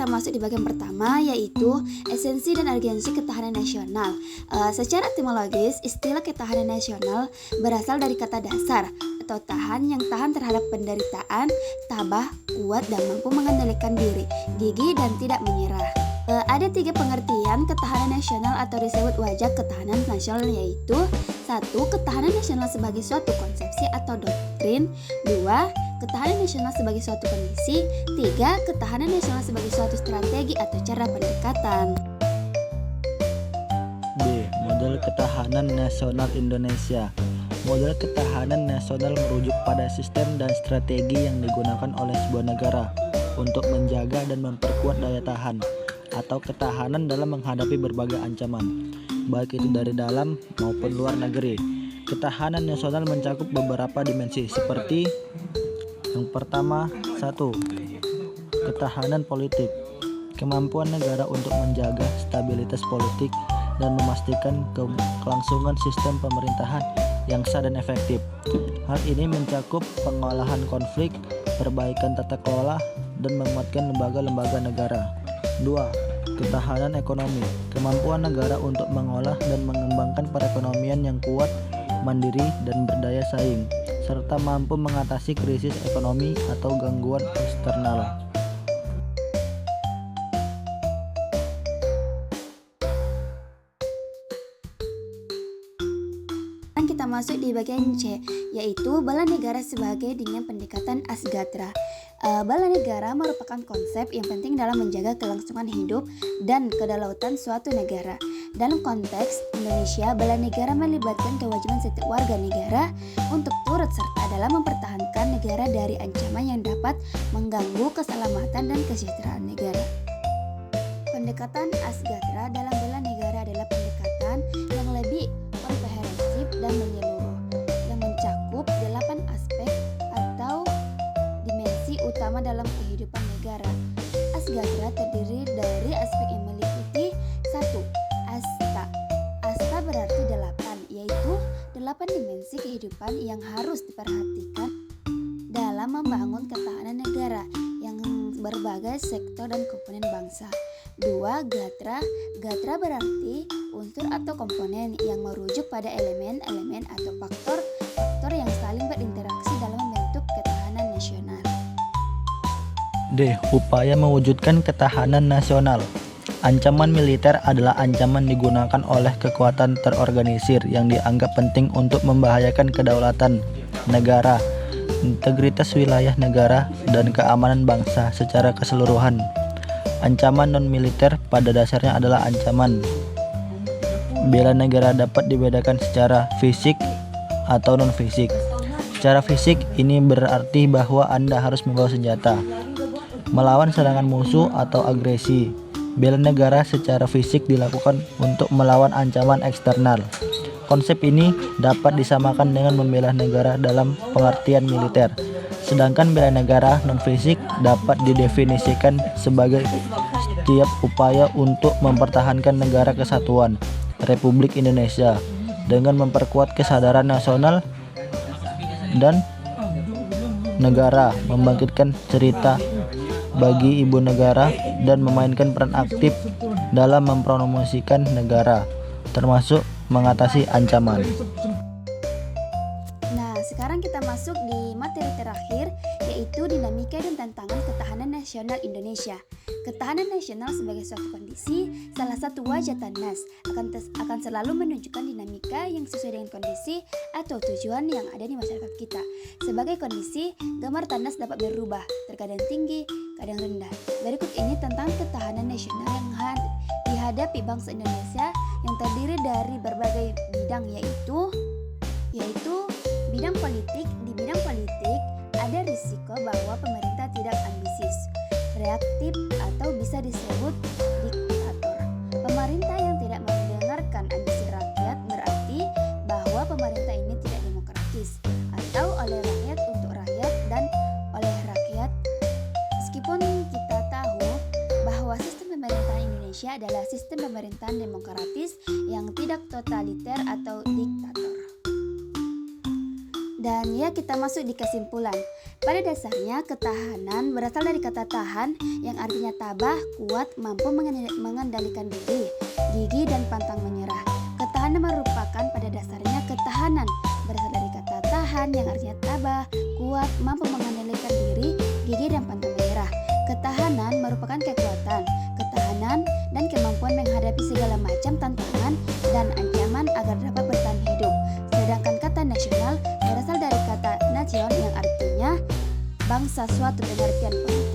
kita masuk di bagian pertama, yaitu esensi dan urgensi ketahanan nasional. Secara etimologis, istilah ketahanan nasional berasal dari kata dasar atau tahan, yang tahan terhadap penderitaan, tabah, kuat, dan mampu mengendalikan diri, gigih, dan tidak menyerah. Ada 3 pengertian ketahanan nasional atau disebut wajah ketahanan nasional, yaitu 1. Ketahanan nasional sebagai suatu konsepsi atau doktrin. 2. Ketahanan nasional sebagai suatu kondisi. 3. Ketahanan nasional sebagai suatu strategi atau cara pendekatan. B. Model ketahanan nasional Indonesia. Model ketahanan nasional merujuk pada sistem dan strategi yang digunakan oleh sebuah negara untuk menjaga dan memperkuat daya tahan atau ketahanan dalam menghadapi berbagai ancaman, baik itu dari dalam maupun luar negeri. Ketahanan nasional mencakup beberapa dimensi seperti yang pertama, 1. Ketahanan politik. Kemampuan negara untuk menjaga stabilitas politik dan memastikan kelangsungan sistem pemerintahan yang sah dan efektif. Hal ini mencakup pengolahan konflik, perbaikan tata kelola, dan menguatkan lembaga-lembaga negara. 2. Ketahanan ekonomi. Kemampuan negara untuk mengolah dan mengembangkan perekonomian yang kuat, mandiri, dan berdaya saing, serta mampu mengatasi krisis ekonomi atau gangguan eksternal. Kita masuk di bagian C, yaitu bala negara sebagai dengan pendekatan Asgatra. Bala negara merupakan konsep yang penting dalam menjaga kelangsungan hidup dan kedaulatan suatu negara. Dalam konteks Indonesia, bala negara melibatkan kewajiban setiap warga negara untuk turut serta dalam mempertahankan negara dari ancaman yang dapat mengganggu keselamatan dan kesejahteraan negara. Pendekatan Asgatra dalam bela negara adalah pendekatan yang lebih komprehensif dan menyeluruh, yang mencakup 8 aspek atau dimensi utama dalam kehidupan negara. Asgatra terdiri dari aspek yang meliputi 1. Asta. Asta berarti 8, yaitu 8 dimensi kehidupan yang harus diperhatikan dalam membangun ketahanan negara yang berbagai sektor dan komponen bangsa. 2. Gatra. Gatra berarti unsur atau komponen yang merujuk pada elemen-elemen atau faktor-faktor yang saling berinteraksi dalam membentuk ketahanan nasional. D. Upaya mewujudkan ketahanan nasional. Ancaman militer adalah ancaman digunakan oleh kekuatan terorganisir yang dianggap penting untuk membahayakan kedaulatan negara, integritas wilayah negara, dan keamanan bangsa secara keseluruhan. Ancaman non-militer pada dasarnya adalah ancaman. Bela negara dapat dibedakan secara fisik atau non-fisik. Secara fisik ini berarti bahwa Anda harus membawa senjata, melawan serangan musuh atau agresi. Bela negara secara fisik dilakukan untuk melawan ancaman eksternal. Konsep ini dapat disamakan dengan membela negara dalam pengertian militer. Sedangkan bela negara non-fisik dapat didefinisikan sebagai setiap upaya untuk mempertahankan negara kesatuan Republik Indonesia dengan memperkuat kesadaran nasional dan negara, membangkitkan cerita bagi ibu negara, dan memainkan peran aktif dalam mempromosikan negara, termasuk mengatasi ancaman. Sekarang kita masuk di materi terakhir, yaitu dinamika dan tantangan ketahanan nasional Indonesia. Ketahanan nasional sebagai suatu kondisi, salah satu wajah TANNAS, akan selalu menunjukkan dinamika yang sesuai dengan kondisi atau tujuan yang ada di masyarakat kita. Sebagai kondisi, gambar TANNAS dapat berubah, terkadang tinggi, kadang rendah. Berikut ini tentang ketahanan nasional yang dihadapi bangsa Indonesia yang terdiri dari berbagai bidang, yaitu bidang politik. Di bidang politik ada risiko bahwa pemerintah tidak ambisius, reaktif, atau bisa disebut diktator. Pemerintah yang tidak mendengarkan ambisi rakyat berarti bahwa pemerintah ini tidak demokratis, atau oleh rakyat untuk rakyat dan oleh rakyat. Meskipun kita tahu bahwa sistem pemerintahan Indonesia adalah sistem pemerintahan demokratis yang tidak totaliter atau diktator. Dan ya, kita masuk di kesimpulan. Pada dasarnya ketahanan berasal dari kata tahan yang artinya tabah, kuat, mampu mengendalikan diri, gigih dan pantang menyerah. Ketahanan merupakan pada dasarnya ketahanan berasal dari kata tahan yang artinya tabah, kuat, mampu mengendalikan diri, gigih dan pantang menyerah. Ketahanan merupakan kekuatan, ketahanan dan kemampuan menghadapi segala macam tantangan dan ancaman agar dapat bertahan hidup. Sedangkan kata nasional berasal dari kata nation yang artinya bangsa suatu pengertian politik